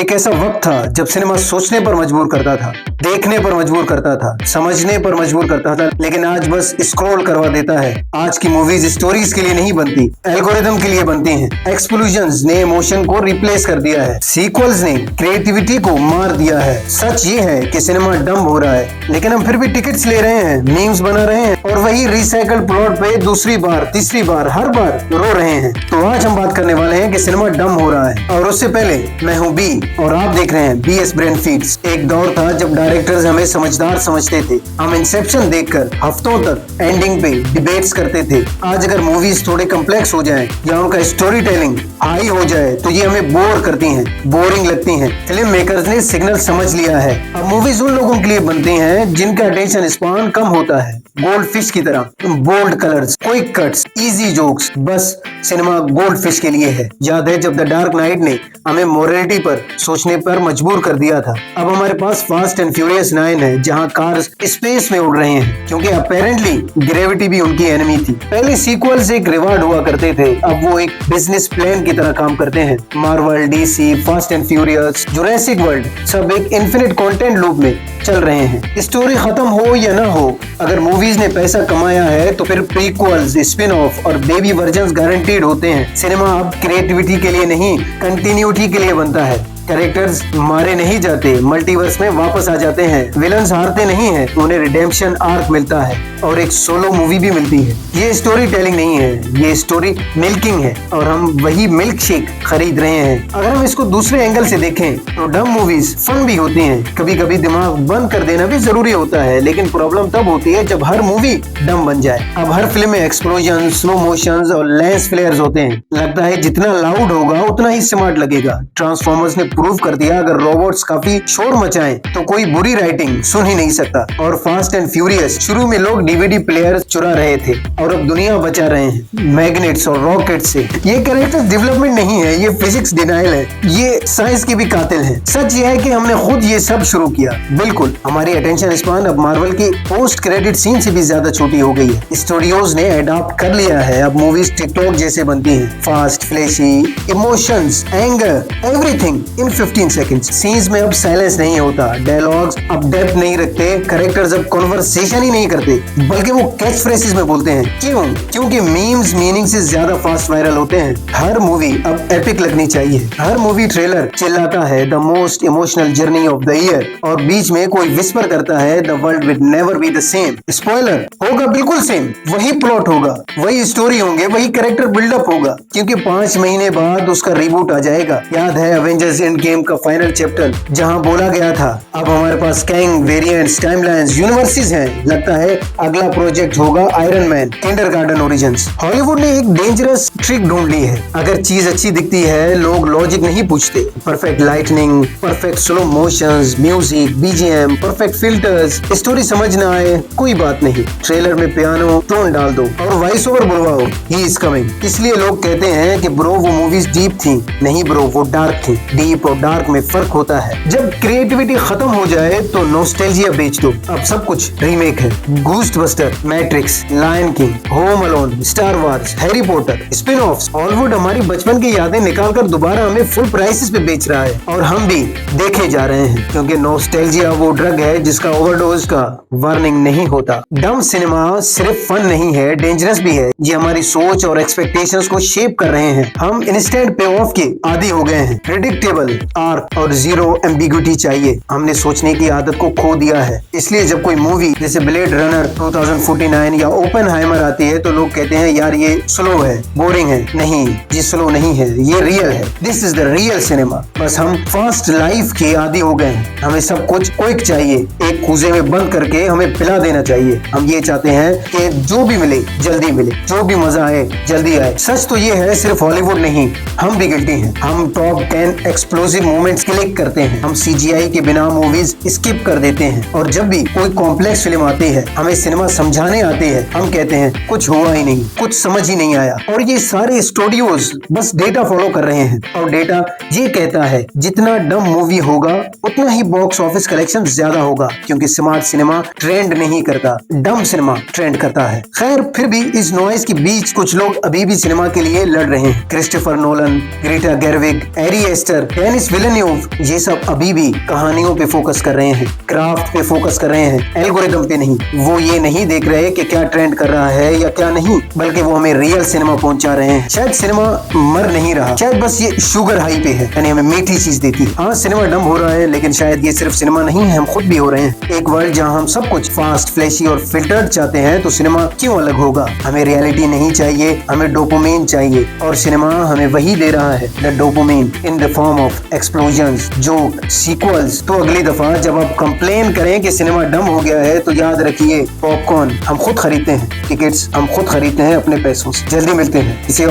एक ऐसा वक्त था जब सिनेमा सोचने पर मजबूर करता था, देखने पर मजबूर करता था, समझने पर मजबूर करता था, लेकिन आज बस स्क्रॉल करवा देता है। आज की मूवीज स्टोरीज के लिए नहीं बनती, एल्गोरिदम के लिए बनती हैं। एक्सप्लोजन्स ने इमोशन को रिप्लेस कर दिया है, सीक्वल्स ने क्रिएटिविटी को मार दिया है। सच ये है कि सिनेमा डंब हो रहा है, लेकिन हम फिर भी टिकट्स ले रहे हैं, मीम्स बना रहे हैं और वही रिसाइकल्ड प्लॉट पे दूसरी बार, तीसरी बार, हर बार रो रहे हैं। तो आज हम बात करने वाले हैं कि सिनेमा डंब हो रहा है। और उससे पहले मैं हूँ बी और आप देख रहे हैं BS ब्रेन फीड्स। एक दौर था जब डायरेक्टर्स हमें समझदार समझते थे। हम इंसेप्शन देखकर हफ्तों तक एंडिंग पे डिबेट्स करते थे। आज अगर मूवीज थोड़े कॉम्प्लेक्स हो जाएं या उनका स्टोरी टेलिंग हाई हो जाए तो ये हमें बोर करती हैं, बोरिंग लगती हैं। फिल्म मेकर्स ने सिग्नल समझ लिया है। अब मूवीज उन लोगों के लिए बनती हैं जिनका अटेंशन स्पान कम होता है, गोल्ड फिश की तरह। Bold colours, quick cuts, easy jokes, बस सिनेमा गोल्ड फिश के लिए है। याद है जब द डार्क नाइट ने हमें मोरालिटी पर सोचने पर मजबूर कर दिया था। अब हमारे पास फास्ट एंड फ्यूरियस 9 है जहां कार्स स्पेस में उड़ रहे हैं क्योंकि अपेरेंटली ग्रेविटी भी उनकी एनिमी थी। पहले सीक्वल्स एक रिवार्ड हुआ करते थे, अब वो एक बिजनेस प्लान की तरह काम करते हैं। Marvel, DC, fast and furious, Jurassic world सब एक इन्फिनिट कंटेंट लूप में चल रहे हैं। स्टोरी खत्म हो या ना हो, अगर मूवीज ने पैसा कमाया है तो फिर प्रीक्वल्स, स्पिन ऑफ और बेबी वर्जन्स गारंटीड होते हैं। सिनेमा अब क्रिएटिविटी के लिए नहीं, कंटिन्यूटी के लिए बनता है। कैरेक्टर्स मारे नहीं जाते, मल्टीवर्स में वापस आ जाते हैं। विलन्स हारते नहीं हैं, उन्हें रिडेम्पशन आर्क मिलता है और एक सोलो मूवी भी मिलती है। ये स्टोरी टेलिंग नहीं है, ये स्टोरी मिल्किंग है और हम वही मिल्क शेक खरीद रहे हैं। अगर हम इसको दूसरे एंगल से देखें तो डम मूवीज फन भी होती हैं। कभी कभी दिमाग बंद कर देना भी जरूरी होता है, लेकिन प्रॉब्लम तब होती है जब हर मूवी डम बन जाए। अब हर फिल्म में एक्सप्लोजन, स्लो मोशंस और लेंस फ्लेयर्स होते हैं। लगता है जितना लाउड होगा उतना ही स्मार्ट लगेगा। ट्रांसफॉर्मर्स ने प्रूव कर दिया अगर रोबोट्स काफी शोर मचाएं तो कोई बुरी राइटिंग सुन ही नहीं सकता। और फास्ट एंड फ्यूरियस, शुरू में लोग DVD प्लेयर चुरा रहे थे और अब दुनिया बचा रहे हैं मैग्नेट्स और रॉकेट से। ये कैरेक्टर डेवलपमेंट नहीं है, ये फिजिक्स डिनाइल है, ये साइंस के भी कातिल है। सच ये है कि हमने खुद ये सब शुरू किया। बिल्कुल, हमारी अटेंशन स्पान अब मार्वल की पोस्ट क्रेडिट सीन से भी ज्यादा छोटी हो गई है। स्टूडियोज ने अडॉप्ट कर लिया है। अब मूवीज टिकटॉक जैसे बनती हैं, fast, flashy, emotions, anger, everything in 15 seconds. Scenes में अब साइलेंस नहीं होता, डायलॉग्स अब डेप्थ नहीं रखते, कैरेक्टर्स अब कन्वर्सेशन ही नहीं करते बल्कि वो कैच फ्रेजेस में बोलते हैं। क्यों? क्योंकि मीम्स मीनिंग से ज्यादा फास्ट वायरल होते हैं। हर मूवी अब एपिक लगनी चाहिए। हर मूवी ट्रेलर चिल्लाता है the most emotional journey of the year और बीच में कोई विस्पर करता है the world will never be the same. Spoiler होगा बिल्कुल सेम, वही प्लॉट होगा, वही स्टोरी होंगे, वही कैरेक्टर बिल्डअप होगा क्योंकि 5 महीने बाद उसका रिबूट आ जाएगा। याद है एवेंजर्स एंड गेम का फाइनल चैप्टर जहां बोला गया था अब हमारे पास कैंग, वेरिएंट्स, टाइमलाइंस, यूनिवर्सेस हैं। लगता है अगला प्रोजेक्ट होगा iron man kindergarten origins. Hollywood ने एक डेंजरस ट्रिक ढूंढ ली है। अगर चीज अच्छी दिखती है लोग लॉजिक नहीं पूछते। Perfect lightning, perfect slow motions, music, BGM, perfect filters, story समझ ना आए कोई बात नहीं, ट्रेलर में पियानो टोन डाल दो और वॉइस ओवर बुलवाओ, ही इज कमिंग। इसलिए लोग कहते हैं कि ब्रो वो मूवीज डीप थी। नहीं ब्रो, वो डार्क थी। डीप और डार्क में फर्क होता है। जब क्रिएटिविटी खत्म हो जाए तो नॉस्टैल्जिया बेच दो। अब सब कुछ रीमेक है। Ghostbuster, Matrix, Lion King, Home Alone, Star Wars, Harry Potter, spin offs. Hollywood हमारी बचपन की यादें निकाल कर दोबारा हमें फुल प्राइसेस पे बेच रहा है और हम भी देखे जा रहे हैं क्योंकि नॉस्टैल्जिया वो ड्रग है जिसका ओवरडोज का वार्निंग नहीं होता। डम सिनेमा सिर्फ फन नहीं है, डेंजरस भी है। ये हमारी सोच और एक्सपेक्टेशंस को शेप कर रहे हैं। हम इंस्टेंट पे ऑफ के आदी हो गए हैं। प्रेडिक्टेबल आर्क और जीरो एम्बिग्युइटी चाहिए। हमने सोचने की आदत को खो दिया है। इसलिए जब कोई मूवी जैसे ब्लेड रनर 2049 या ओपेनहाइमर आती है तो लोग कहते हैं यार ये स्लो है, बोरिंग है। नहीं, ये स्लो नहीं है, ये रियल है। This is the real cinema. बस हम फास्ट लाइफ के आदी हो गए हैं। हमें सब कुछ क्विक चाहिए, एक कूजे में बंद करके हमें पिला देना चाहिए। हम ये चाहते हैं कि जो भी मिले जल्दी मिले, जो भी मजा आए जल्दी आए। सच तो ये है सिर्फ हॉलीवुड नहीं, हम भी गिल्टी हैं। हम टॉप 10 एक्सप्लोसिव मोमेंट्स क्लिक करते हैं। हम CGI के बिना मूवीज स्किप कर देते हैं और जब भी कोई कॉम्प्लेक्स फिल्म आती है, हमें सिनेमा समझाने आती है, हम कहते हैं कुछ हुआ ही नहीं, कुछ समझ ही नहीं आया। और ये सारे स्टूडियोज बस डेटा फॉलो कर रहे हैं और डेटा ये कहता है जितना डम मूवी होगा उतना ही बॉक्स ऑफिस कलेक्शन ज्यादा होगा क्योंकि स्मार्ट सिनेमा ट्रेंड नहीं करता, डम सिनेमा ट्रेंड करता है। खैर फिर भी इस नॉइज के बीच कुछ लोग अभी भी सिनेमा के लिए लड़ रहे हैं। क्रिस्टोफर नोलन, ग्रेटा गेरविग, एरी एस्टर, डेनिस विलेन्यूव ये सब अभी भी कहानियों पे फोकस कर रहे हैं, क्राफ्ट पे फोकस कर रहे हैं, एल्गोरिदम पे नहीं। वो ये नहीं देख रहे कि क्या ट्रेंड कर रहा है या क्या नहीं, बल्कि वो हमें रियल सिनेमा पहुंचा रहे हैं। शायद सिनेमा मर नहीं रहा, शायद बस ये शुगर हाई पे है, यानी हमें मीठी चीज देती है। हाँ, सिनेमा डम हो रहा है, लेकिन शायद ये सिर्फ सिनेमा नहीं है, हम खुद भी हो रहे हैं। एक वर्ल्ड जहाँ हम सब कुछ फास्ट, फ्लैशी और फिल्टर्ड चाहते हैं, तो सिनेमा क्यों अलग होगा? हमें रियलिटी नहीं चाहिए, हमें डोपामाइन चाहिए, और सिनेमा हमें वही दे रहा है, the dopamine in the form of explosions, joke, sequels. तो अगली दफा जब आप कंप्लेन करें कि सिनेमा डम हो गया है, तो याद रखिए, पॉपकॉर्न हम खुद खरीदते हैं, टिकट्स हम खुद खरीदते हैं अपने पैसों से। जल्दी मिलते हैं किसी